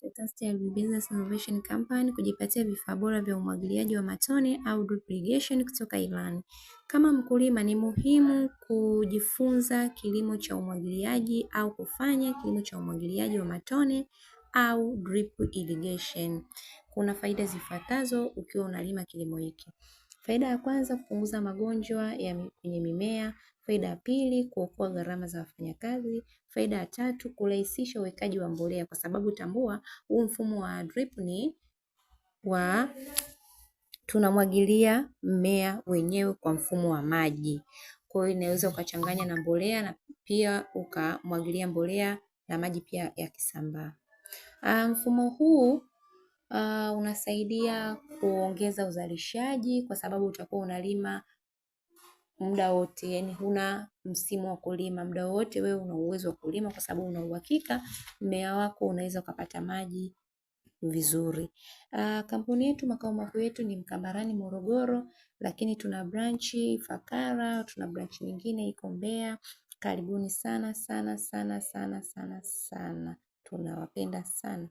Tetasta Agribusiness Innovation Company kujipatia vifaa bora vya umwagiliaji wa matone au drip irrigation kutoka Iran. Kama mkulima ni muhimu kujifunza kilimo cha umwagiliaji au kufanya kilimo cha umwagiliaji wa matone au drip irrigation. Kuna faida zifuatazo ukiwa unalima kilimo hiki. Faida ya kwanza, kupunguza magonjwa kwenye mimea. Faida ya pili, kuokoa gharama za wafanyakazi. Faida ya tatu, kurahisisha uwekaji wa mbolea, kwa sababu tambua huu mfumo wa drip ni tunamwagilia mmea wenyewe kwa mfumo wa maji. Kwa hiyo inaweza ukachanganya na mbolea na pia ukamwagilia mbolea na maji pia yakisambaa. Mfumo huu unasaidia kuongeza uzalishaji kwa sababu utakuwa unalima muda wote, yani huna msimu wa kulima, muda wote wewe una uwezo wa kulima kwa sababu una uhakika mmea wako unaweza ukapata maji vizuri. Kampuni yetu, makao makuu yetu ni Mkambarani, Morogoro, lakini tuna branch Ifakara, tuna branch nyingine iko Mbeya. Karibuni sana sana sana sana sana sana, tunawapenda sana.